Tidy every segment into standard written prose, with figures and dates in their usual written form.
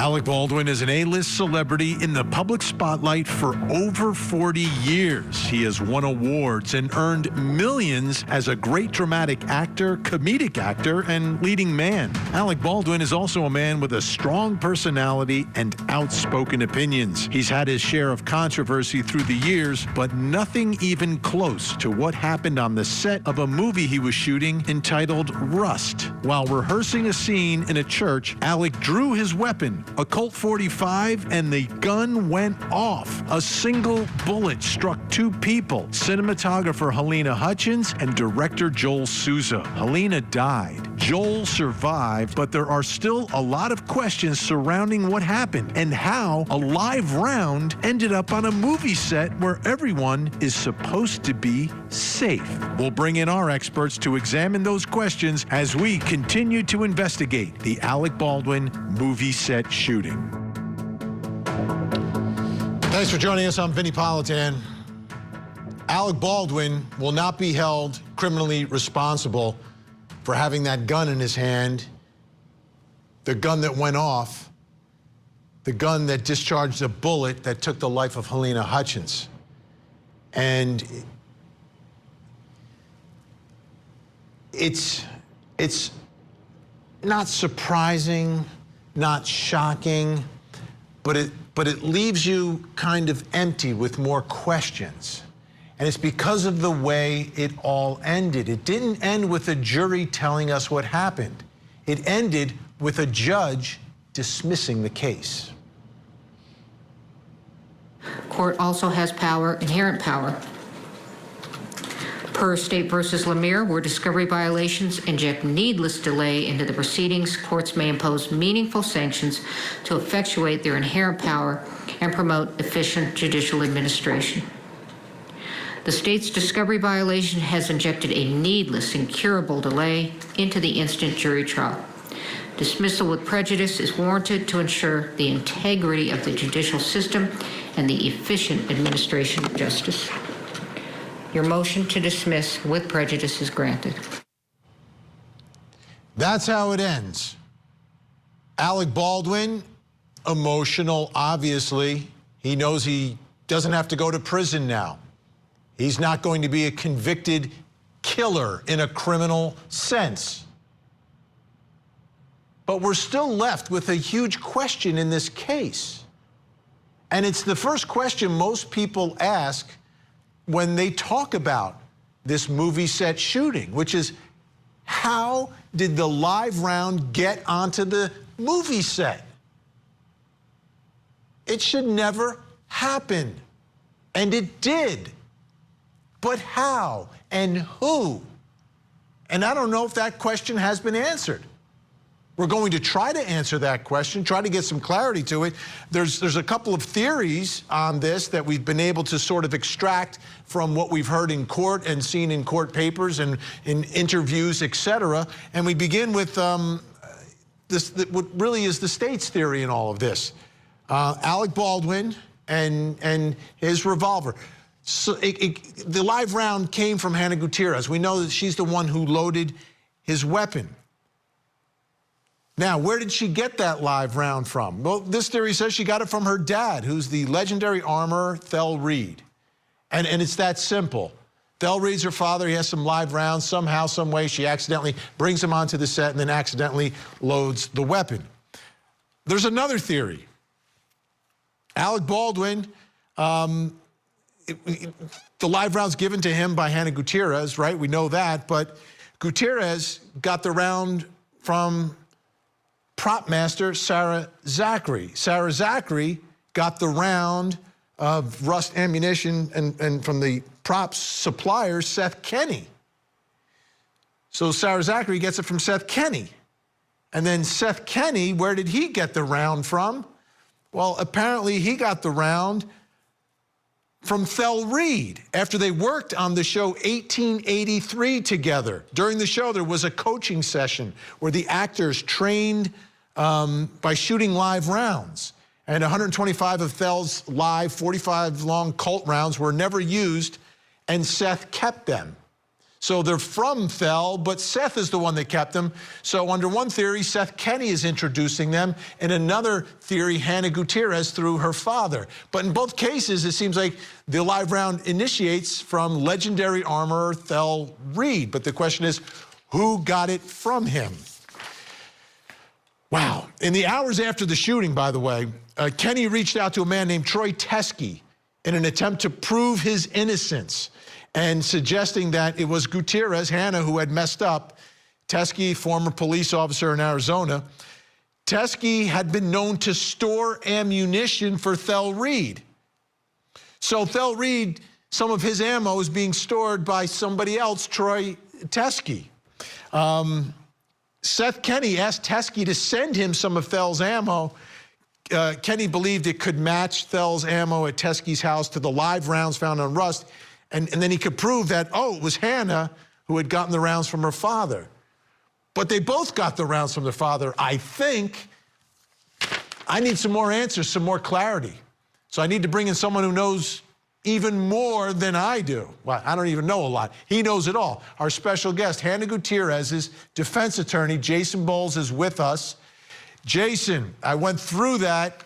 Alec Baldwin is an A-list celebrity in the public spotlight for over 40 years. He has won awards and earned millions as a great dramatic actor, comedic actor, and leading man. Alec Baldwin is also a man with a strong personality and outspoken opinions. He's had his share of controversy through the years, but nothing even close to what happened on the set of a movie he was shooting entitled Rust. While rehearsing a scene in a church, Alec drew his weapon, a Colt 45, and the gun went off. A single bullet struck two people, cinematographer Halyna Hutchins and director Joel Souza. Halyna died. Joel survived, but there are still a lot of questions surrounding what happened and how a live round ended up on a movie set where everyone is supposed to be safe. We'll bring in our experts to examine those questions as we continue to investigate the Alec Baldwin movie set shooting. Thanks for joining us. I'm Vinnie Politan. Alec Baldwin will not be held criminally responsible for having that gun in his hand, the gun that went off, the gun that discharged a bullet that took the life of Halyna Hutchins. And it's not surprising, not shocking, but it leaves you kind of empty with more questions. And it's because of the way it all ended. It didn't end with a jury telling us what happened. It ended with a judge dismissing the case. Court also has power, inherent power. Per State versus Lemire, where discovery violations inject needless delay into the proceedings, courts may impose meaningful sanctions to effectuate their inherent power and promote efficient judicial administration. The state's discovery violation has injected a needless, incurable delay into the instant jury trial. Dismissal with prejudice is warranted to ensure the integrity of the judicial system and the efficient administration of justice. Your motion to dismiss with prejudice is granted. That's how it ends. Alec Baldwin, emotional, obviously. He knows he doesn't have to go to prison now. He's not going to be a convicted killer in a criminal sense. But we're still left with a huge question in this case. And it's the first question most people ask when they talk about this movie set shooting, which is, how did the live round get onto the movie set? It should never happen. And it did. But how and who? And I don't know if that question has been answered. We're going to try to answer that question, try to get some clarity to it. There's a couple of theories on this that we've been able to sort of extract from what we've heard in court and seen in court papers and in interviews, et cetera. And we begin with what really is the state's theory in all of this. Alec Baldwin and his revolver. So the live round came from Halyna Gutierrez. We know that she's the one who loaded his weapon. Now, where did she get that live round from? Well, this theory says she got it from her dad, who's the legendary armorer, Thel Reed. And it's that simple. Thel Reed's her father. He has some live rounds. Somehow, some way, she accidentally brings them onto the set and then accidentally loads the weapon. There's another theory. Alec Baldwin, the live round's given to him by Halyna Gutierrez, right? We know that, but Gutierrez got the round from prop master Sarah Zachary. Sarah Zachary got the round of Rust ammunition and from the props supplier, Seth Kenney. So Sarah Zachary gets it from Seth Kenney. And then Seth Kenney, where did he get the round from? Well, apparently he got the round from Thel Reed after they worked on the show 1883 together. During the show, there was a coaching session where the actors trained by shooting live rounds. And 125 of Thel's live 45 long Colt rounds were never used, and Seth kept them. So they're from Thel, but Seth is the one that kept them. So under one theory, Seth Kenney is introducing them. In another theory, Hannah Gutierrez through her father. But in both cases, it seems like the live round initiates from legendary armorer Thel Reed. But the question is, who got it from him? Wow. In the hours after the shooting, by the way, Kenney reached out to a man named Troy Teskey in an attempt to prove his innocence, and suggesting that it was Gutierrez, Hannah, who had messed up. Teskey, former police officer in Arizona. Teskey had been known to store ammunition for Thel Reed. So Thel Reed, some of his ammo is being stored by somebody else, Troy Teskey. Seth Kenney asked Teskey to send him some of Thel's ammo. Kenney believed it could match Thel's ammo at Teskey's house to the live rounds found on Rust. And then he could prove that, oh, it was Hannah who had gotten the rounds from her father. But they both got the rounds from their father, I think. I need some more answers, some more clarity. So I need to bring in someone who knows even more than I do. Well, I don't even know a lot. He knows it all. Our special guest, Hannah Gutierrez's defense attorney, Jason Bowles, is with us. Jason, I went through that,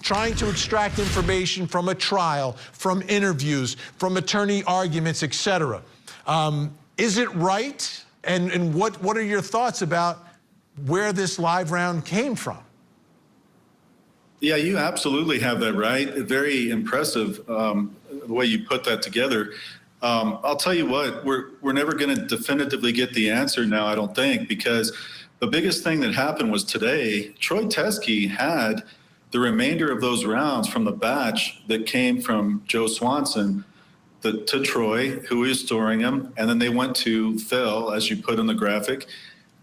trying to extract information from a trial, from interviews, from attorney arguments, etc. Is it right? And what are your thoughts about where this live round came from? Yeah, you absolutely have that right. Very impressive the way you put that together. I'll tell you what, we're never going to definitively get the answer now, I don't think, because the biggest thing that happened was today, Troy Teskey had the remainder of those rounds from the batch that came from Joe Swanson to Troy, who is storing them, and then they went to Phil, as you put in the graphic,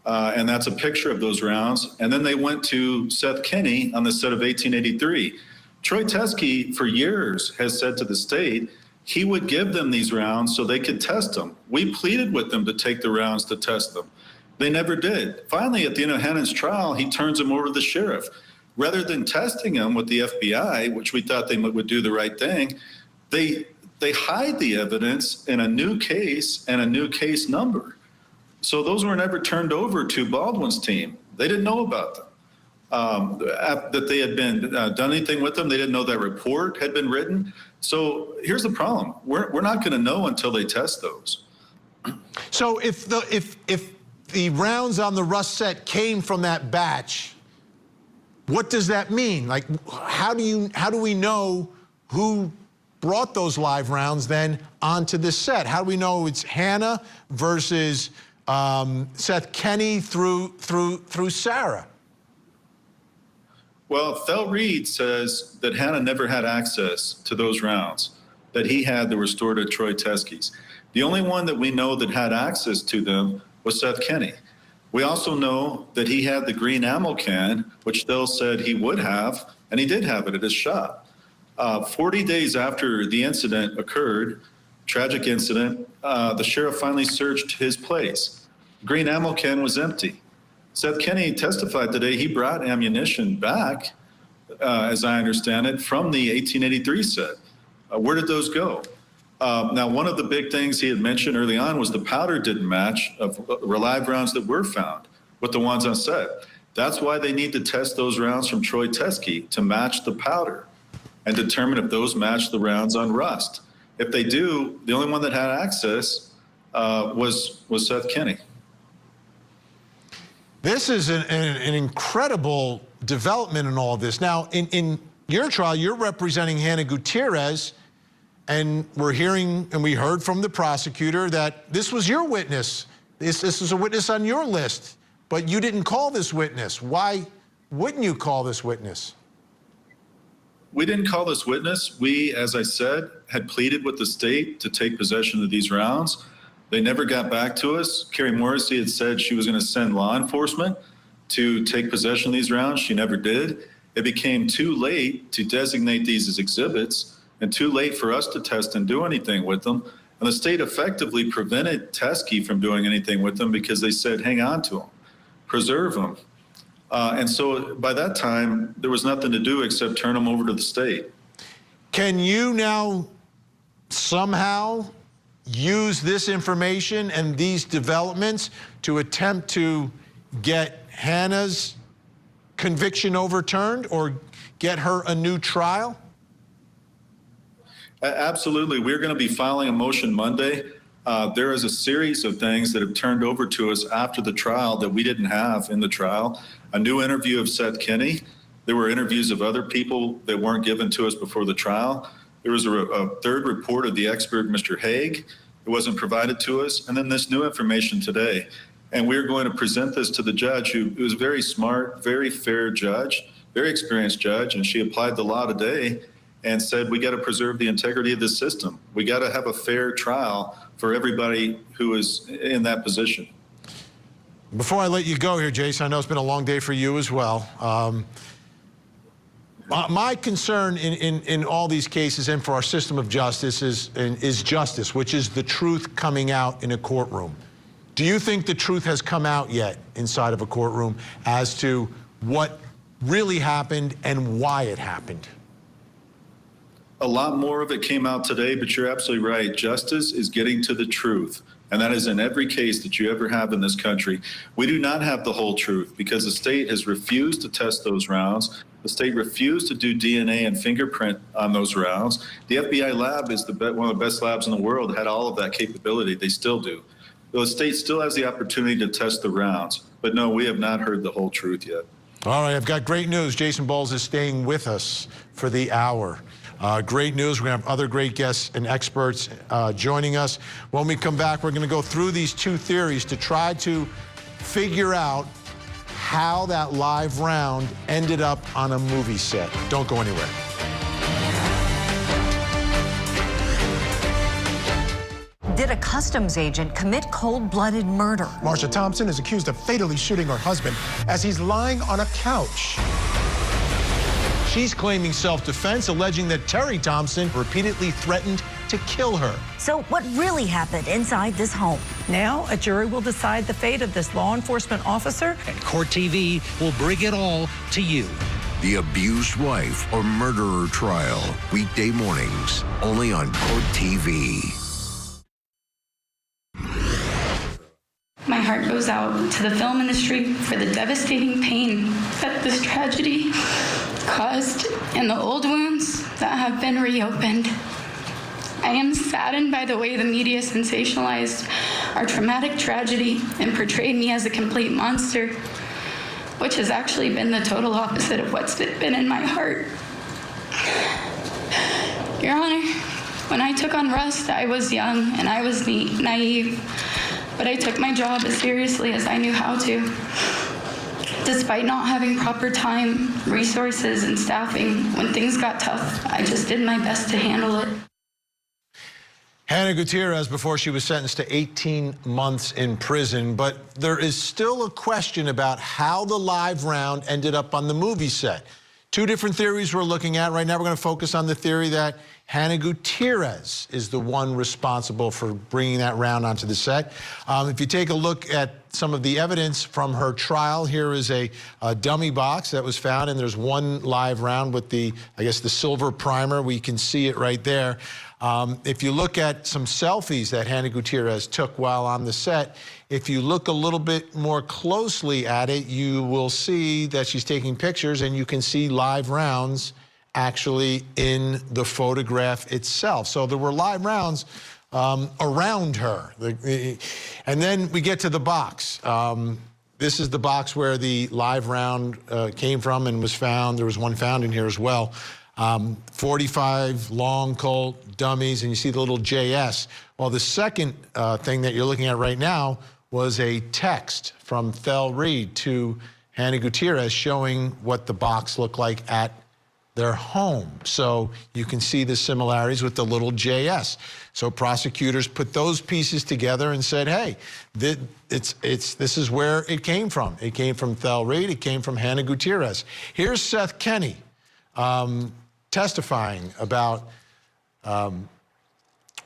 and that's a picture of those rounds. And then they went to Seth Kenney on the set of 1883. Troy Teskey, for years, has said to the state he would give them these rounds so they could test them. We pleaded with them to take the rounds to test them. They never did. Finally, at the end of Hannah's trial, he turns them over to the sheriff. Rather than testing them with the FBI, which we thought they would do the right thing, they hide the evidence in a new case and a new case number. So those were never turned over to Baldwin's team. They didn't know about them, that they had been done anything with them. They didn't know that report had been written. So here's the problem: we're not going to know until they test those. So if the rounds on the Rust set came from that batch, what does that mean? Like, how do we know who brought those live rounds then onto this set? How do we know it's Hannah versus Seth Kenney through Sarah? Well, Thel Reed says that Hannah never had access to those rounds that he had that were stored at Troy Teskey's. The only one that we know that had access to them was Seth Kenney. We also know that he had the green ammo can, which Thel said he would have, and he did have it at his shop. 40 days after the incident occurred, tragic incident, the sheriff finally searched his place. The green ammo can was empty. Seth Kenney testified today he brought ammunition back, as I understand it, from the 1883 set. Where did those go? Now, one of the big things he had mentioned early on was the powder didn't match of live rounds that were found with the ones on set. That's why they need to test those rounds from Troy Teskey to match the powder and determine if those match the rounds on Rust. If they do, the only one that had access was Seth Kenney. This is an incredible development in all of this. Now, in your trial, you're representing Hannah Gutierrez, and we're hearing, and we heard from the prosecutor that this was your witness. This is a witness on your list, but you didn't call this witness. Why wouldn't you call this witness? We didn't call this witness. We, as I said, had pleaded with the state to take possession of these rounds. They never got back to us. Carrie Morrissey had said she was going to send law enforcement to take possession of these rounds. She never did. It became too late to designate these as exhibits and too late for us to test and do anything with them. And the state effectively prevented Teskey from doing anything with them because they said, hang on to them, preserve them. And so by that time, there was nothing to do except turn them over to the state. Can you now somehow use this information and these developments to attempt to get Hannah's conviction overturned or get her a new trial? Absolutely. We're going to be filing a motion Monday. There is a series of things that have turned over to us after the trial that we didn't have in the trial. A new interview of Seth Kenney. There were interviews of other people that weren't given to us before the trial. There was a third report of the expert, Mr. Haig. It wasn't provided to us. And then this new information today. And we're going to present this to the judge, who was a very smart, very fair judge, very experienced judge. And she applied the law today and said, we got to preserve the integrity of this system. We got to have a fair trial for everybody who is in that position. Before I let you go here, Jason, I know it's been a long day for you as well. My concern in all these cases and for our system of justice is justice, which is the truth coming out in a courtroom. Do you think the truth has come out yet inside of a courtroom as to what really happened and why it happened? A lot more of it came out today, but you're absolutely right. Justice is getting to the truth. And that is in every case that you ever have in this country. We do not have the whole truth because the state has refused to test those rounds. The state refused to do DNA and fingerprint on those rounds. The FBI lab is one of the best labs in the world, had all of that capability. They still do. The state still has the opportunity to test the rounds. But no, we have not heard the whole truth yet. All right, I've got great news. Jason Bowles is staying with us for the hour. Great news. We're going to have other great guests and experts joining us. When we come back, we're going to go through these two theories to try to figure out how that live round ended up on a movie set. Don't go anywhere. Did a customs agent commit cold-blooded murder? Marsha Thompson is accused of fatally shooting her husband as he's lying on a couch. She's claiming self-defense, alleging that Terry Thompson repeatedly threatened to kill her. So what really happened inside this home? Now, a jury will decide the fate of this law enforcement officer. And Court TV will bring it all to you. The Abused Wife or Murderer Trial, weekday mornings, only on Court TV. My heart goes out to the film industry for the devastating pain that this tragedy caused and the old wounds that have been reopened. I am saddened by the way the media sensationalized our traumatic tragedy and portrayed me as a complete monster, which has actually been the total opposite of what's been in my heart. Your Honor, when I took on Rust, I was young and I was naive, but I took my job as seriously as I knew how to. Despite not having proper time, resources, and staffing, when things got tough, I just did my best to handle it. Hannah Gutierrez, before she was sentenced to 18 months in prison, but there is still a question about how the live round ended up on the movie set. Two different theories we're looking at. Right now we're going to focus on the theory that Hannah Gutierrez is the one responsible for bringing that round onto the set. If you take a look at some of the evidence from her trial, here is a dummy box that was found, and there's one live round with the, I guess, the silver primer. We can see it right there. If you look at some selfies that Hannah Gutierrez took while on the set, if you look a little bit more closely at it, you will see that she's taking pictures, and you can see live rounds actually in the photograph itself. So there were live rounds around her. And then we get to the box. This is the box where the live round came from and was found. There was one found in here as well. 45 long Colt dummies, and you see the little JS. Well, the second thing that you're looking at right now was a text from Thel Reed to Hannah Gutierrez showing what the box looked like at their home. So you can see the similarities with the little JS. So prosecutors put those pieces together and said, hey, this is where it came from. It came from Thel Reed. It came from Hannah Gutierrez. Here's Seth Kenney testifying about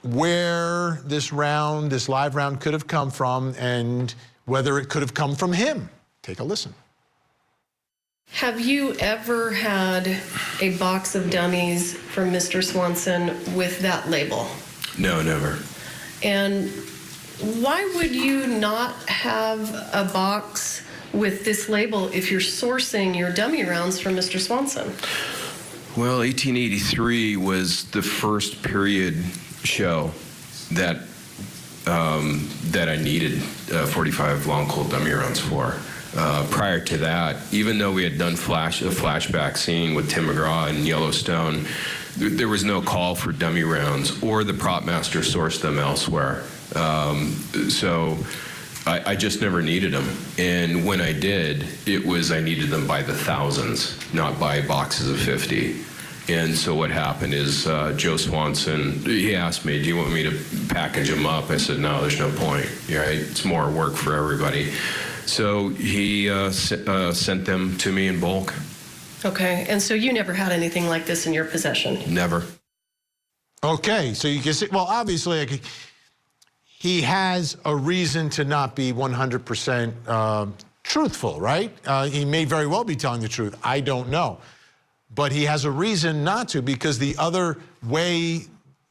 where this live round could have come from and whether it could have come from him. Take a listen. Have you ever had a box of dummies from Mr. Swanson with that label? No, never. And why would you not have a box with this label if you're sourcing your dummy rounds from Mr. Swanson? Well, 1883 was the first period show that that I needed 45 long cold dummy rounds for. Prior to that, even though we had done a flashback scene with Tim McGraw in Yellowstone, there was no call for dummy rounds, or the prop master sourced them elsewhere. So I just never needed them. And when I did, I needed them by the thousands, not by boxes of 50. And so what happened is Joe Swanson, he asked me, do you want me to package them up? I said, no, there's no point. Right? It's more work for everybody. So he sent them to me in bulk. Okay, and so you never had anything like this in your possession? Never. Okay, so you can see, well, obviously, he has a reason to not be 100% truthful, right? He may very well be telling the truth. I don't know. But he has a reason not to, because the other way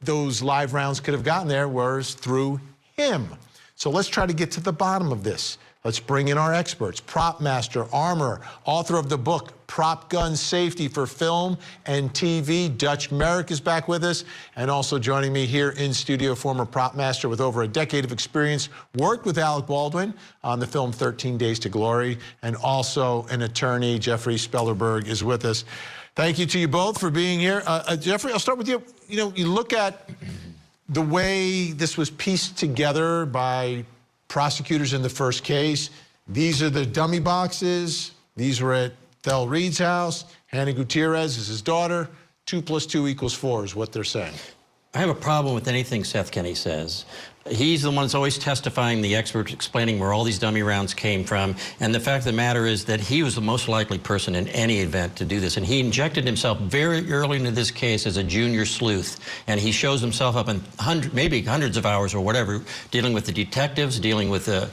those live rounds could have gotten there was through him. So let's try to get to the bottom of this. Let's bring in our experts. Prop master, armorer, author of the book, Prop Gun Safety for Film and TV, Dutch Merrick is back with us. And also joining me here in studio, former prop master with over a decade of experience, worked with Alec Baldwin on the film 13 Days to Glory, and also an attorney, Jeffrey Spellerberg, is with us. Thank you to you both for being here. Jeffrey, I'll start with you. You know, you look at the way this was pieced together by prosecutors in the first case. These are the dummy boxes. These were at Thel Reed's house. Hannah Gutierrez is his daughter. 2 + 2 = 4 is what they're saying. I have a problem with anything Seth Kenney says. He's the one that's always testifying, the expert explaining where all these dummy rounds came from. And the fact of the matter is that he was the most likely person in any event to do this. And he injected himself very early into this case as a junior sleuth. And he shows himself up in maybe hundreds of hours or whatever, dealing with the detectives, dealing with the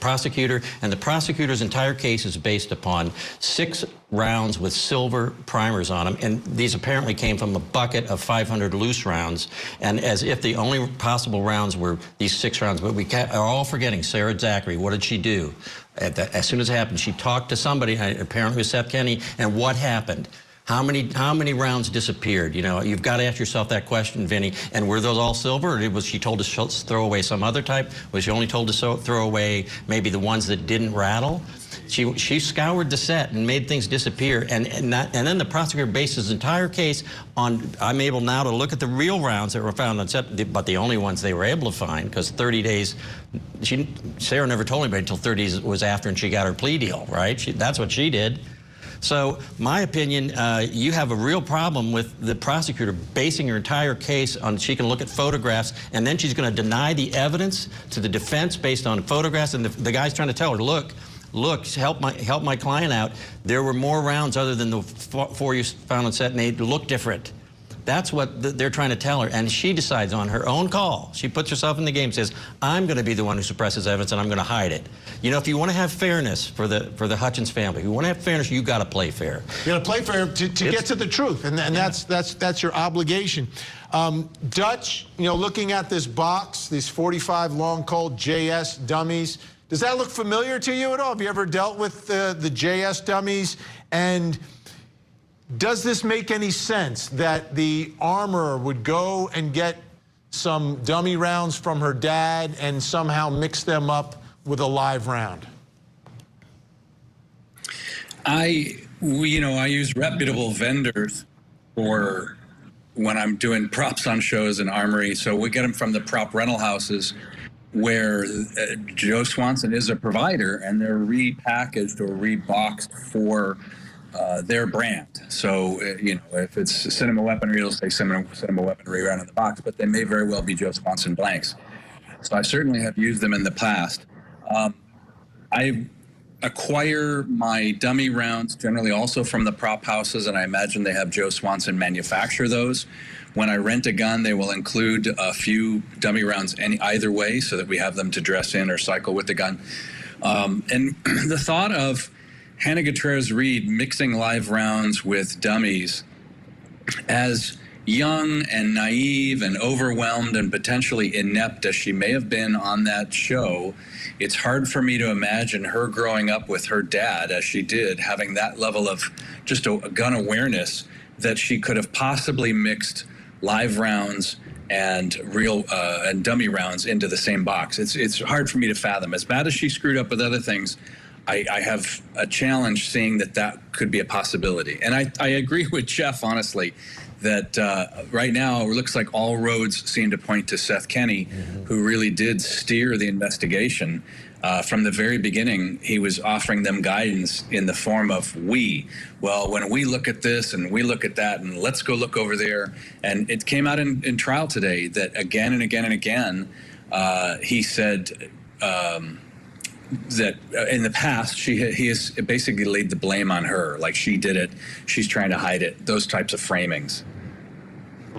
prosecutor. And the prosecutor's entire case is based upon 6 rounds with silver primers on them. And these apparently came from a bucket of 500 loose rounds. And as if the only possible rounds were these 6 rounds. But we are all forgetting Sarah Zachary. What did she do? As soon as it happened, she talked to somebody, apparently with Seth Kenney, and what happened? How many rounds disappeared? You know, you've got to ask yourself that question, Vinnie. And were those all silver, or was she told to throw away some other type? Was she only told to throw away maybe the ones that didn't rattle? She scoured the set and made things disappear, and then the prosecutor based his entire case on, I'm able now to look at the real rounds that were found on set, but the only ones they were able to find, because 30 days, Sarah never told anybody until 30 days was after, and she got her plea deal, right? That's what she did. So, my opinion, you have a real problem with the prosecutor basing her entire case on, she can look at photographs, and then she's going to deny the evidence to the defense based on photographs, and the guy's trying to tell her, look, help my client out. There were more rounds other than the 4 you found on set, and they look different. That's what they're trying to tell her, and she decides on her own call. She puts herself in the game, says, I'm going to be the one who suppresses evidence, and I'm going to hide it. You know, if you want to have fairness for the Hutchins family, if you want to have fairness, you got to play fair. You got to play fair to get to the truth, and that's your obligation. Dutch, you know, looking at this box, these 45 long cold JS dummies, does that look familiar to you at all? Have you ever dealt with the JS dummies? And does this make any sense that the armorer would go and get some dummy rounds from her dad and somehow mix them up with a live round? I use reputable vendors for when I'm doing props on shows and armory. So we get them from the prop rental houses, where Joe Swanson is a provider, and they're repackaged or reboxed for their brand. So, you know, if it's cinema weaponry, it'll say cinema weaponry right on the box, but they may very well be Joe Swanson blanks. So I certainly have used them in the past. I acquire my dummy rounds generally also from the prop houses, and I imagine they have Joe Swanson manufacture those. When I rent a gun, they will include a few dummy rounds either way, so that we have them to dress in or cycle with the gun. And the thought of Hannah Gutierrez Reed mixing live rounds with dummies as young and naive and overwhelmed and potentially inept as she may have been on that show, it's hard for me to imagine her growing up with her dad as she did, having that level of just a gun awareness that she could have possibly mixed live rounds and real and dummy rounds into the same box. It's hard for me to fathom. As bad as she screwed up with other things, I have a challenge seeing that could be a possibility. And I agree with Jeff, honestly, that right now it looks like all roads seem to point to Seth Kenney, who really did steer the investigation. From the very beginning, he was offering them guidance in the form of well, when we look at this and we look at that, and let's go look over there. And it came out in trial today that again and again and again, he said that in the past, he has basically laid the blame on her, like she did it, she's trying to hide it, those types of framings.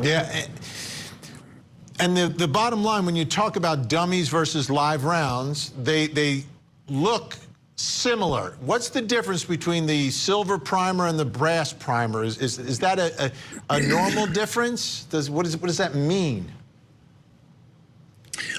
Yeah. And the bottom line, when you talk about dummies versus live rounds, they look similar. What's the difference between the silver primer and the brass primer? Is that a normal difference? What does that mean?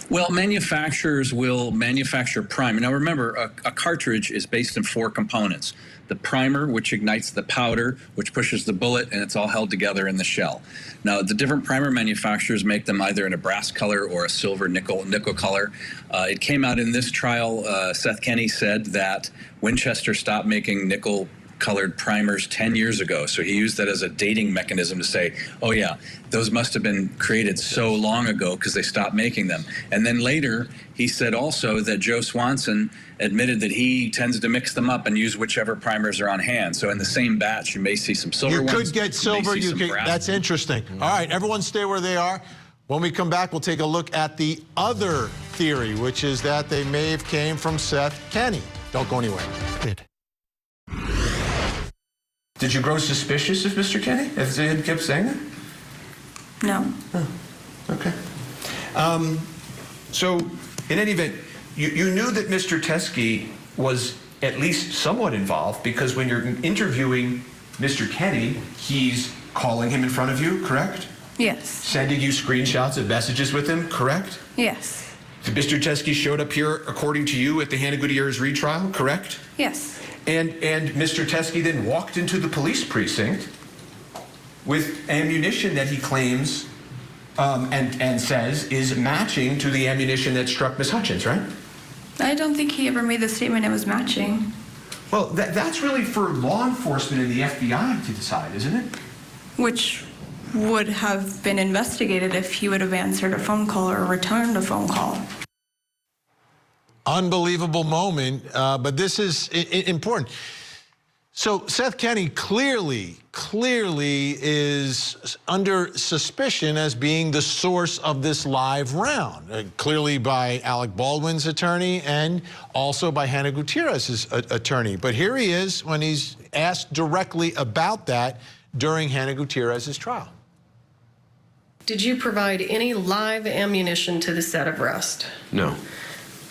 Well, manufacturers will manufacture primer. Now remember, a cartridge is based on 4 components. The primer, which ignites the powder, which pushes the bullet, and it's all held together in the shell. Now, the different primer manufacturers make them either in a brass color or a silver nickel color. It came out in this trial, Seth Kenney said that Winchester stopped making nickel-colored primers 10 years ago. So he used that as a dating mechanism to say, oh yeah, those must have been created so long ago because they stopped making them. And then later, he said also that Joe Swanson admitted that he tends to mix them up and use whichever primers are on hand. So in the same batch, you may see some silver ones. You could get silver. That's interesting. All right, everyone stay where they are. When we come back, we'll take a look at the other theory, which is that they may have came from Seth Kenney. Don't go anywhere. Did you grow suspicious of Mr. Kenney as he kept saying that? No. Oh, okay. So, in any event, you knew that Mr. Teskey was at least somewhat involved because when you're interviewing Mr. Kenney, he's calling him in front of you, correct? Yes. Sending you screenshots of messages with him, correct? Yes. Mr. Teskey showed up here, according to you, at the Hannah Gutierrez retrial, correct? Yes. And Mr. Teskey then walked into the police precinct with ammunition that he claims and says is matching to the ammunition that struck Miss Hutchins, right? I don't think he ever made the statement it was matching. Well, that's really for law enforcement and the FBI to decide, isn't it? Which would have been investigated if he would have answered a phone call or returned a phone call. Unbelievable moment, but this is important. So Seth Kenney clearly is under suspicion as being the source of this live round, clearly by Alec Baldwin's attorney and also by Hannah Gutierrez's attorney. But here he is when he's asked directly about that during Hannah Gutierrez's trial. Did you provide any live ammunition to the set of Rust? No.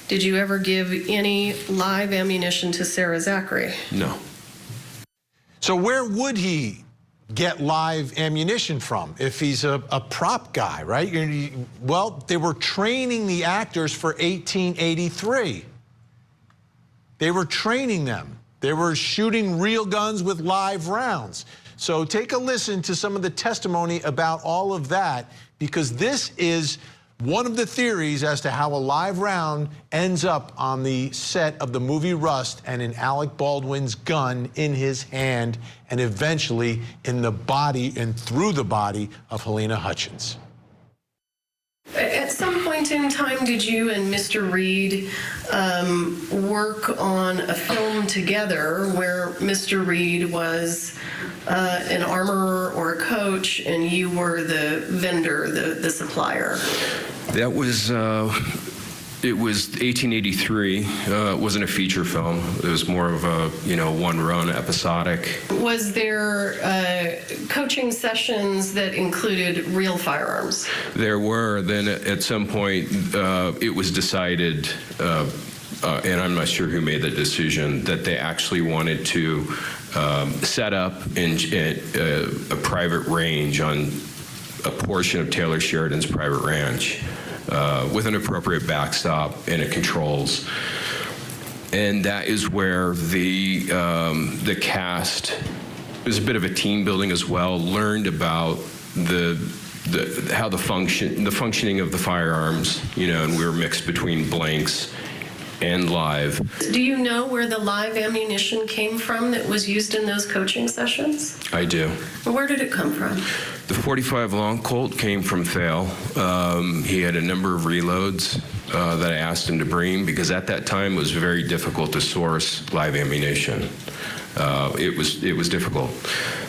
Did you ever give any live ammunition to Sarah Zachary? No. So where would he get live ammunition from if he's a prop guy, right? Well, they were training the actors for 1883. They were training them. They were shooting real guns with live rounds. So take a listen to some of the testimony about all of that, because this is one of the theories as to how a live round ends up on the set of the movie Rust and in Alec Baldwin's gun in his hand and eventually in the body and through the body of Halyna Hutchins. At some point in time, did you and Mr. Reed work on a film together where Mr. Reed was an armorer or a coach and you were the vendor, the supplier? That was, it was 1883. It wasn't a feature film. It was more of a, one-run episodic. Was there coaching sessions that included real firearms? There were. Then at some point, it was decided, and I'm not sure who made the decision, that they actually wanted to set up in a private range on a portion of Taylor Sheridan's private ranch with an appropriate backstop and it controls. And that is where the cast, it was a bit of a team building as well, learned about how the functioning of the firearms, you know, and we were mixed between blanks and live. Do you know where the live ammunition came from that was used in those coaching sessions? I do. Where did it come from? The .45 long Colt came from Thale. He had a number of reloads that I asked him to bring because at that time it was very difficult to source live ammunition. It was difficult.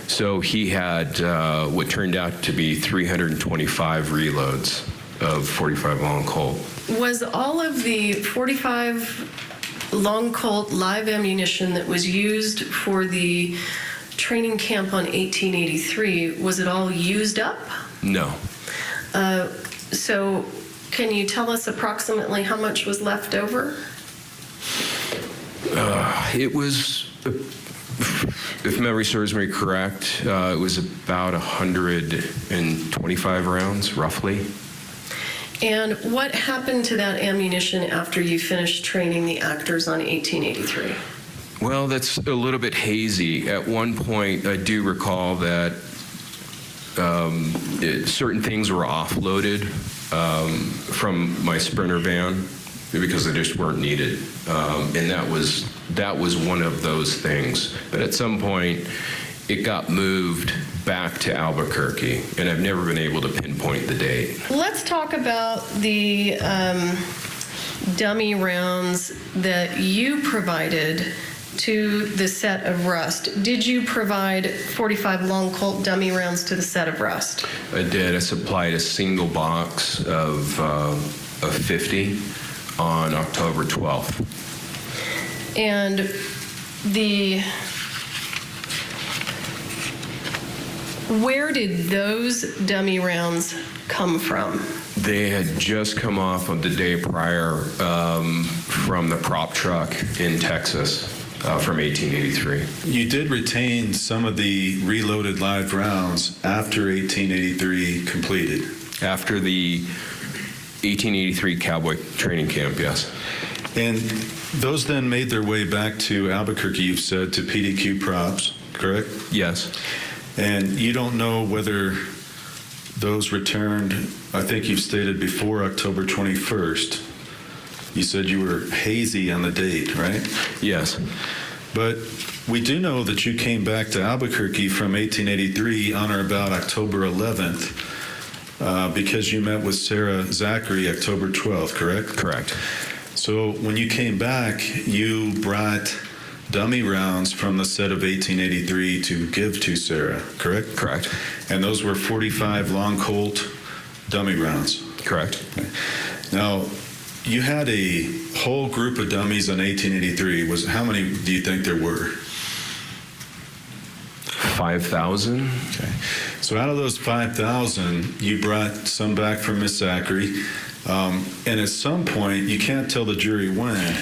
So he had what turned out to be 325 reloads of .45 long Colt. Was all of the .45 long Colt live ammunition that was used for the training camp on 1883, was it all used up? No. So can you tell us approximately how much was left over? It was, if memory serves me correct, it was about 125 rounds, roughly. And what happened to that ammunition after you finished training the actors on 1883? Well, that's a little bit hazy. At one point, I do recall that certain things were offloaded from my Sprinter van because they just weren't needed, and that was one of those things. But at some point, it got moved back to Albuquerque, and I've never been able to pinpoint the date. Let's talk about the dummy rounds that you provided to the set of Rust. Did you provide .45 long Colt dummy rounds to the set of Rust? I did. I supplied a single box of 50 on October 12th. And where did those dummy rounds come from? They had just come off of the day prior from the prop truck in Texas from 1883. You did retain some of the reloaded live rounds after 1883 completed. After the 1883 Cowboy training camp, yes. And those then made their way back to Albuquerque, you've said, to PDQ props, correct? Yes. And you don't know whether those returned, I think you've stated before October 21st. You said you were hazy on the date, right? Yes. But we do know that you came back to Albuquerque from 1883 on or about October 11th because you met with Sarah Zachary October 12th, correct? Correct. So when you came back, you brought dummy rounds from the set of 1883 to give to Sarah, correct? Correct. And those were .45 long Colt dummy rounds? Correct. Okay. Now, you had a whole group of dummies on 1883. How many do you think there were? 5,000. Okay. So out of those 5,000, you brought some back from Miss Zachary. And at some point, you can't tell the jury when,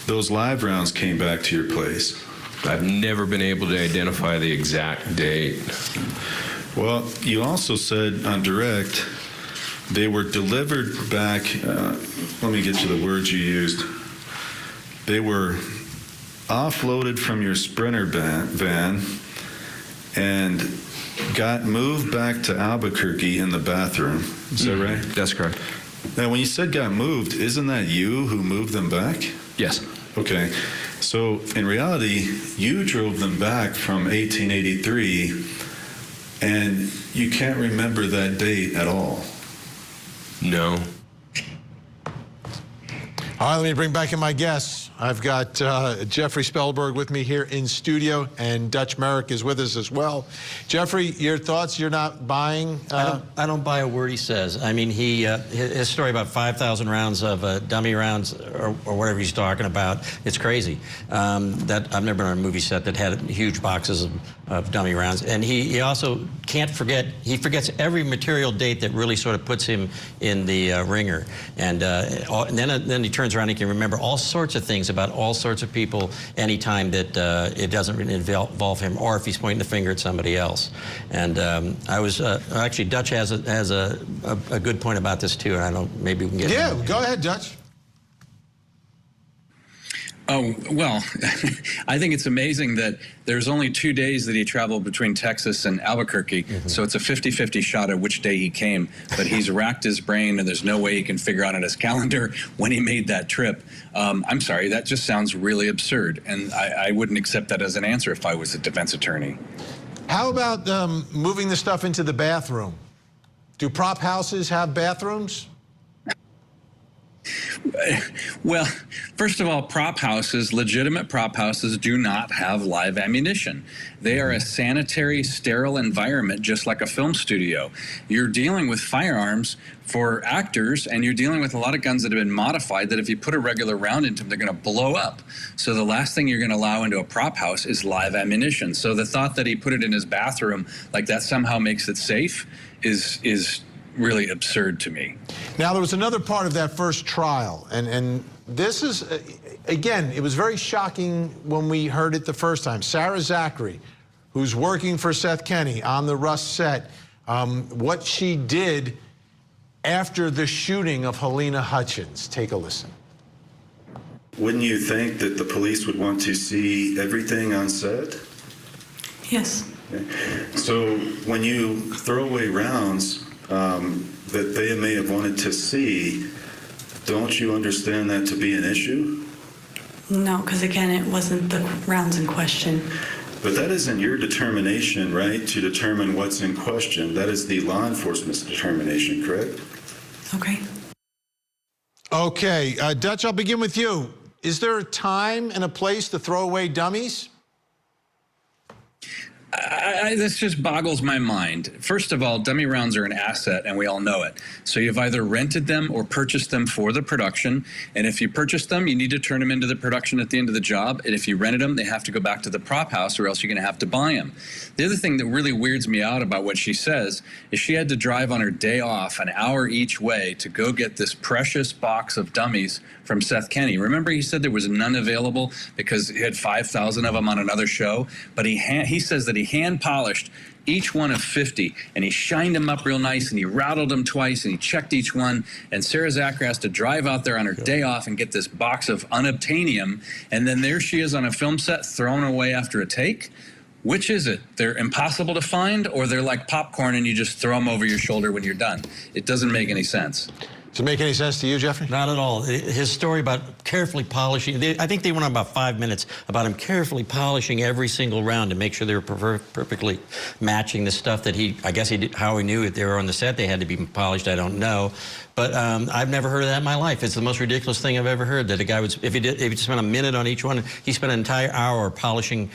those live rounds came back to your place. I've never been able to identify the exact date. Well, you also said on direct, they were delivered back, let me get you the words you used. They were offloaded from your Sprinter van and got moved back to Albuquerque in the bathroom. Is that right? That's correct. Now, when you said got moved, isn't that you who moved them back? Yes. Okay. So, in reality, you drove them back from 1883, and you can't remember that date at all. No. All right, let me bring back in my guests. I've got Jeffrey Spellberg with me here in studio, and Dutch Merrick is with us as well. Jeffrey, your thoughts? You're not buying? I don't buy a word he says. I mean, his story about 5,000 rounds of dummy rounds or whatever he's talking about, it's crazy. That I've never been on a movie set that had huge boxes of dummy rounds. And he also can't forget, he forgets every material date that really sort of puts him in the ringer. And then he turns around and he can remember all sorts of things about all sorts of people anytime that it doesn't really involve him, or if he's pointing the finger at somebody else. And I was, actually, Dutch has a good point about this too, and I don't, maybe we can get... Yeah, go ahead, Dutch. Oh, well, I think it's amazing that there's only 2 days that he traveled between Texas and Albuquerque, so it's a 50-50 shot at which day he came, but he's racked his brain and there's no way he can figure out on his calendar when he made that trip. I'm sorry, that just sounds really absurd, and I wouldn't accept that as an answer if I was a defense attorney. How about moving the stuff into the bathroom? Do prop houses have bathrooms? Well, first of all, prop houses, legitimate prop houses, do not have live ammunition. They are a sanitary, sterile environment, just like a film studio. You're dealing with firearms for actors, and you're dealing with a lot of guns that have been modified that if you put a regular round into them, they're going to blow up. So the last thing you're going to allow into a prop house is live ammunition. So the thought that he put it in his bathroom, like that somehow makes it safe, is really absurd to me. Now, there was another part of that first trial, and this is, again, it was very shocking when we heard it the first time. Sarah Zachary, who's working for Seth Kenney on the Rust set, what she did after the shooting of Halyna Hutchins. Take a listen. Wouldn't you think that the police would want to see everything on set? Yes. Okay. So when you throw away rounds that they may have wanted to see, don't you understand that to be an issue? No, because again, it wasn't the rounds in question. But that isn't your determination, right, to determine what's in question. That is the law enforcement's determination, correct? Okay. Okay, Dutch, I'll begin with you. Is there a time and a place to throw away dummies? This just boggles my mind. First of all, dummy rounds are an asset, and we all know it. So you've either rented them or purchased them for the production. And if you purchase them, you need to turn them into the production at the end of the job. And if you rented them, they have to go back to the prop house, or else you're going to have to buy them. The other thing that really weirds me out about what she says is she had to drive on her day off an hour each way to go get this precious box of dummies from Seth Kenney. Remember, he said there was none available because he had 5,000 of them on another show, but he says that he hand polished each one of 50, and he shined them up real nice, and he rattled them twice, and he checked each one, and Sarah Zachary has to drive out there on her day off and get this box of unobtainium, and then there she is on a film set thrown away after a take. Which is it? They're impossible to find, or they're like popcorn and you just throw them over your shoulder when you're done? It doesn't make any sense. Does it make any sense to you, Jeffrey? Not at all. His story about carefully polishing, I think they went on about 5 minutes about him carefully polishing every single round to make sure they were perfectly matching the stuff that I guess he did, how he knew if they were on the set they had to be polished, I don't know. But I've never heard of that in my life. It's the most ridiculous thing I've ever heard, that a guy would, if he spent a minute on each one, he spent an entire hour polishing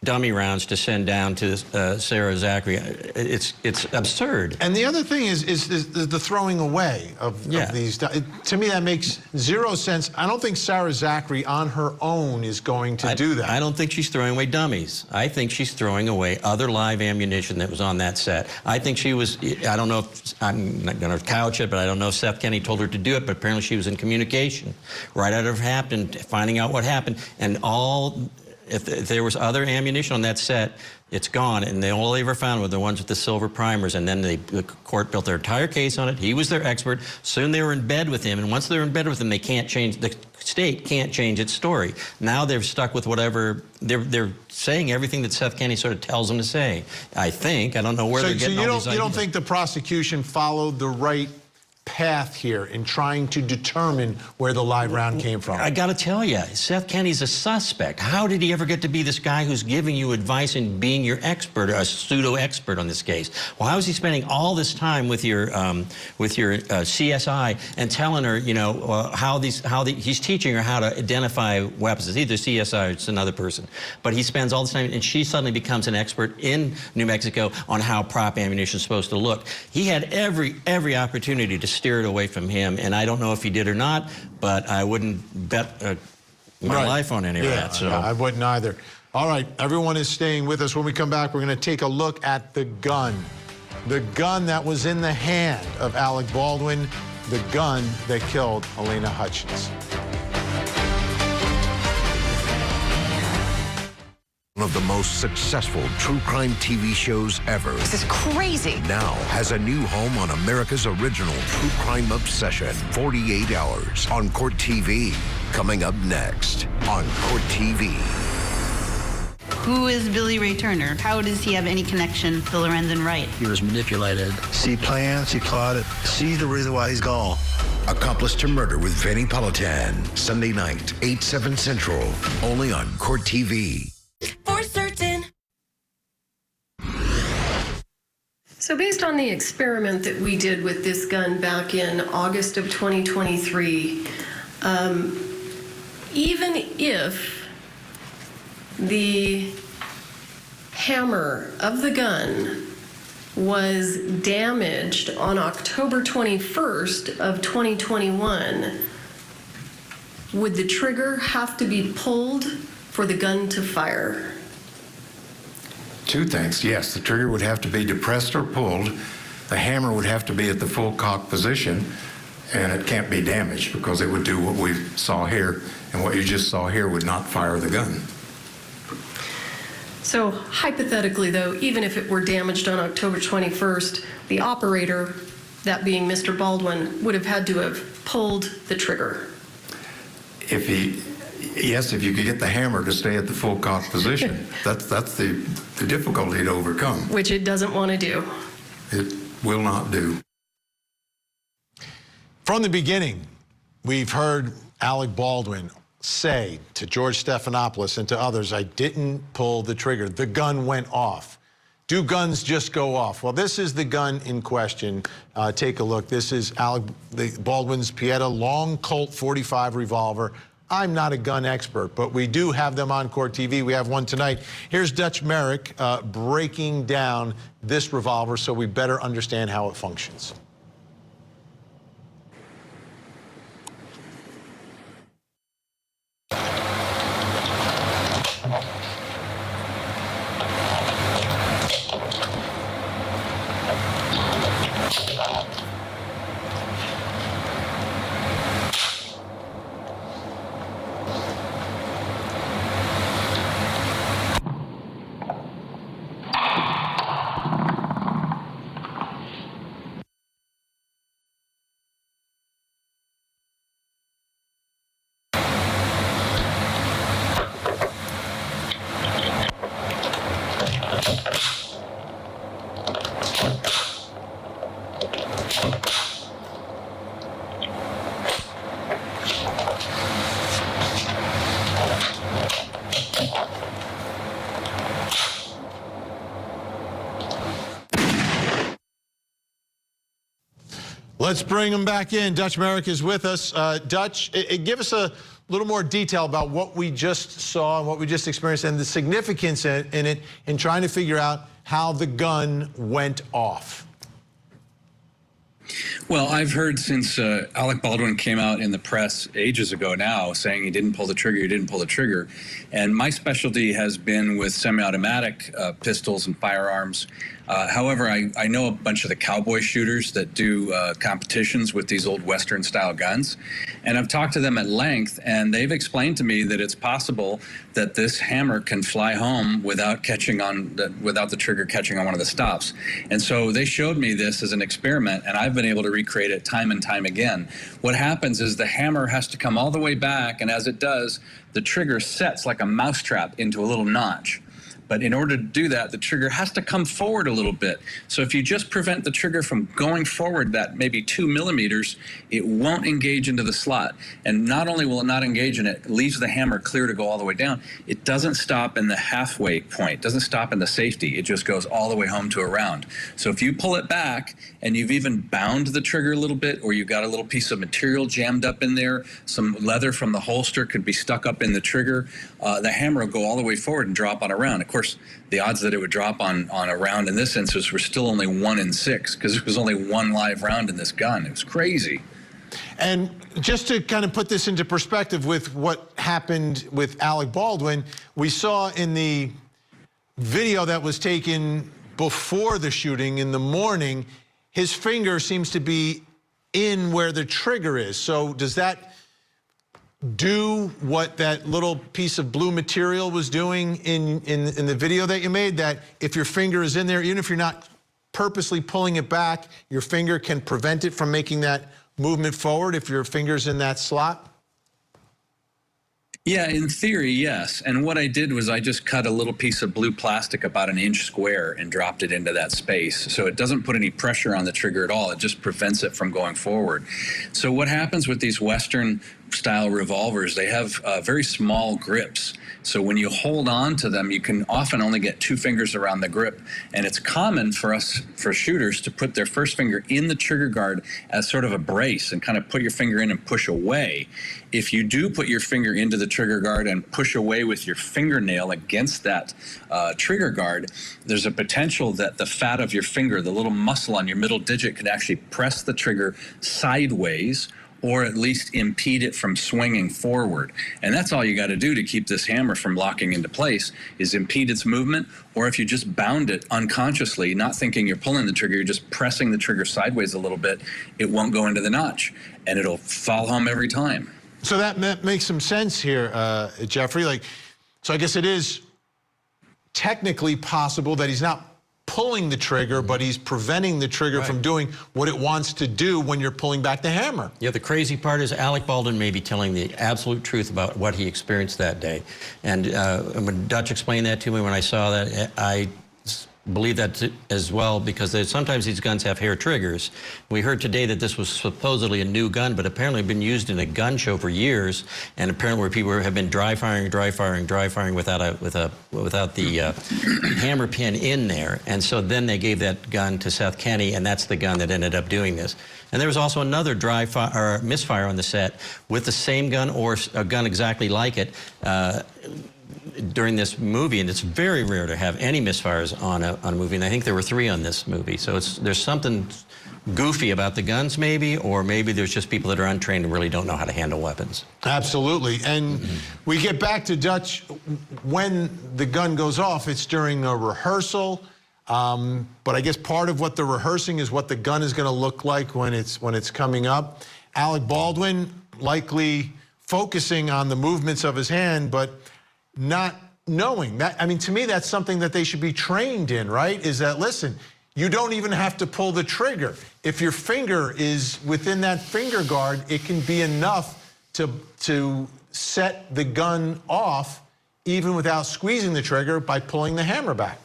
dummy rounds to send down to Sarah Zachary. It's absurd. And the other thing is the throwing away of these. To me, that makes zero sense. I don't think Sarah Zachary on her own is going to do that. I don't think she's throwing away dummies. I think she's throwing away other live ammunition that was on that set. I think she was, I don't know if, I'm not going to couch it, but I don't know if Seth Kenney told her to do it, but apparently she was in communication right out of Hampton, finding out what happened, and all. If there was other ammunition on that set, it's gone, and all they ever found were the ones with the silver primers, and then the court built their entire case on it. He was their expert. Soon they were in bed with him, and once they're in bed with him, they can't change, the state can't change its story. Now they're stuck with whatever, they're saying everything that Seth Kenney sort of tells them to say. I think, I don't know where they're getting all these ideas. So you don't think the prosecution followed the right path here in trying to determine where the live round came from? I got to tell you, Seth Kenney's a suspect. How did he ever get to be this guy who's giving you advice and being your expert, a pseudo-expert on this case? Well, how is he spending all this time with your CSI and telling her, you know, he's teaching her how to identify weapons? It's either CSI or it's another person. But he spends all this time, and she suddenly becomes an expert in New Mexico on how prop ammunition is supposed to look. He had every opportunity to steer it away from him, and I don't know if he did or not, but I wouldn't bet my life on any of that. So I wouldn't either. All right, everyone is staying with us. When we come back, we're going to take a look at the gun. The gun that was in the hand of Alec Baldwin, the gun that killed Halyna Hutchins. One of the most successful true crime TV shows ever. This is crazy. Now has a new home on America's original true crime obsession, 48 Hours on Court TV. Coming up next on Court TV. Who is Billy Ray Turner? How does he have any connection to Lorenzen Wright? He was manipulated. He planned, he plotted. She's the reason why he's gone. Accomplice to Murder with Vinnie Politan. Sunday night, 8/7 Central. Only on Court TV. For certain. So based on the experiment that we did with this gun back in August of 2023, even if the hammer of the gun was damaged on October 21st of 2021, would the trigger have to be pulled for the gun to fire? Two things. Yes, the trigger would have to be depressed or pulled. The hammer would have to be at the full cock position, and it can't be damaged because it would do what we saw here, and what you just saw here would not fire the gun. So hypothetically, though, even if it were damaged on October 21st, the operator, that being Mr. Baldwin, would have had to have pulled the trigger. Yes, if you could get the hammer to stay at the full cock position. That's the difficulty to overcome. Which it doesn't want to do. It will not do. From the beginning, we've heard Alec Baldwin say to George Stephanopoulos and to others, I didn't pull the trigger. The gun went off. Do guns just go off? Well, this is the gun in question. Take a look. This is Alec Baldwin's Pieta long Colt 45 revolver. I'm not a gun expert, but we do have them on Court TV. We have one tonight. Here's Dutch Merrick breaking down this revolver so we better understand how it functions. Let's bring him back in. Dutch Merrick is with us. Dutch, give us a little more detail about what we just saw and what we just experienced and the significance in it in trying to figure out how the gun went off. Well, I've heard since Alec Baldwin came out in the press ages ago now saying he didn't pull the trigger, he didn't pull the trigger. And my specialty has been with semi-automatic pistols and firearms. However, I know a bunch of the cowboy shooters that do competitions with these old Western style guns. And I've talked to them at length, and they've explained to me that it's possible that this hammer can fly home without without the trigger catching on one of the stops. And so they showed me this as an experiment, and I've been able to recreate it time and time again. What happens is the hammer has to come all the way back, and as it does, the trigger sets like a mousetrap into a little notch. But in order to do that, the trigger has to come forward a little bit. So if you just prevent the trigger from going forward that maybe 2 millimeters, it won't engage into the slot. And not only will it not engage in it, it leaves the hammer clear to go all the way down. It doesn't stop in the halfway point, doesn't stop in the safety. It just goes all the way home to a round. So if you pull it back and you've even bound the trigger a little bit, or you've got a little piece of material jammed up in there, some leather from the holster could be stuck up in the trigger, the hammer will go all the way forward and drop on a round. Of course, the odds that it would drop on a round in this instance were still only 1 in 6 because there was only one live round in this gun. It was crazy. And just to kind of put this into perspective with what happened with Alec Baldwin, we saw in the video that was taken before the shooting in the morning, his finger seems to be in where the trigger is. So does that do what that little piece of blue material was doing in the video that you made, that if your finger is in there, even if you're not purposely pulling it back, your finger can prevent it from making that movement forward if your finger's in that slot? Yeah, in theory, yes. And what I did was I just cut a little piece of blue plastic about an inch square and dropped it into that space. So it doesn't put any pressure on the trigger at all. It just prevents it from going forward. So what happens with these Western style revolvers, they have very small grips. So when you hold on to them, you can often only get 2 fingers around the grip. And it's common for shooters to put their first finger in the trigger guard as sort of a brace and kind of put your finger in and push away. If you do put your finger into the trigger guard and push away with your fingernail against that trigger guard, there's a potential that the fat of your finger, the little muscle on your middle digit, could actually press the trigger sideways, or at least impede it from swinging forward. And that's all you got to do to keep this hammer from locking into place, is impede its movement. Or if you just bound it unconsciously, not thinking you're pulling the trigger, you're just pressing the trigger sideways a little bit, it won't go into the notch and it'll fall home every time. So that makes some sense here, Jeffrey. So I guess it is technically possible that he's not pulling the trigger, but he's preventing the trigger from doing what it wants to do when you're pulling back the hammer. Yeah, the crazy part is Alec Baldwin may be telling the absolute truth about what he experienced that day. And when Dutch explained that to me when I saw that, I believe that as well, because sometimes these guns have hair triggers. We heard today that this was supposedly a new gun, but apparently been used in a gun show for years, and apparently where people have been dry firing without the hammer pin in there. And so then they gave that gun to Seth Kenney, and that's the gun that ended up doing this. And there was also another misfire on the set with the same gun or a gun exactly like it during this movie, and it's very rare to have any misfires on a movie, and I think there were 3 on this movie. So there's something goofy about the guns maybe, or maybe there's just people that are untrained and really don't know how to handle weapons. Absolutely. And we get back to Dutch. When the gun goes off, it's during a rehearsal, but I guess part of what they're rehearsing is what the gun is going to look like when it's coming up. Alec Baldwin likely focusing on the movements of his hand, but not knowing that. I mean, to me, that's something that they should be trained in, right? Is that, listen, you don't even have to pull the trigger. If your finger is within that finger guard, it can be enough to set the gun off even without squeezing the trigger by pulling the hammer back.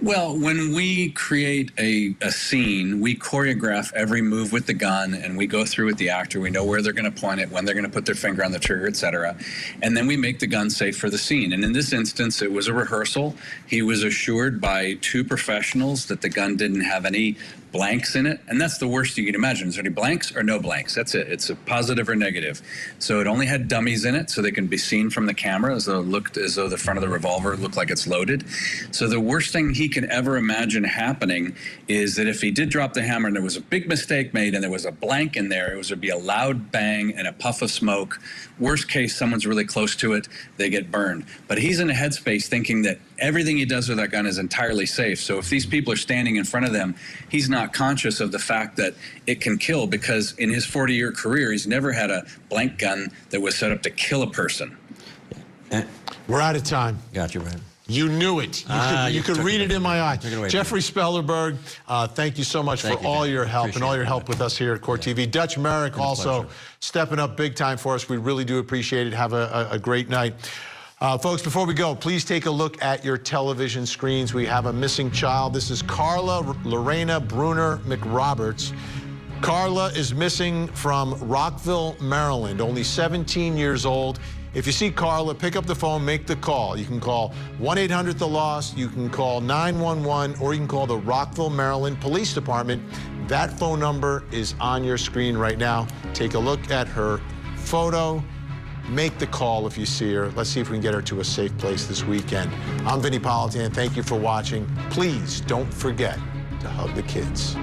Well, when we create a scene, we choreograph every move with the gun, and we go through with the actor. We know where they're going to point it, when they're going to put their finger on the trigger, etc. And then we make the gun safe for the scene. And in this instance, it was a rehearsal. He was assured by 2 professionals that the gun didn't have any blanks in it, and that's the worst you can imagine. Is there any blanks or no blanks? That's it. It's a positive or negative. So it only had dummies in it, so they can be seen from the camera as though the front of the revolver looked like it's loaded. So the worst thing he can ever imagine happening is that if he did drop the hammer and there was a big mistake made and there was a blank in there, it would be a loud bang and a puff of smoke. Worst case, someone's really close to it, they get burned. But he's in a headspace thinking that everything he does with that gun is entirely safe. So if these people are standing in front of them, he's not conscious of the fact that it can kill, because in his 40-year career, he's never had a blank gun that was set up to kill a person. We're out of time. Got you, Brad. You knew it. You could read it in my eye. Jeffrey Spellerberg, thank you so much for all your help and all your help with us here at Court TV. Dutch Merrick also stepping up big time for us. We really do appreciate it. Have a great night. Folks, before we go, please take a look at your television screens. We have a missing child. This is Carla Lorena Bruner McRoberts. Carla is missing from Rockville, Maryland, only 17 years old. If you see Carla, pick up the phone, make the call. You can call 1-800-THE-LOST, you can call 911, or you can call the Rockville, Maryland Police Department. That phone number is on your screen right now. Take a look at her photo. Make the call if you see her. Let's see if we can get her to a safe place this weekend. I'm Vinnie Politan. Thank you for watching. Please don't forget to hug the kids.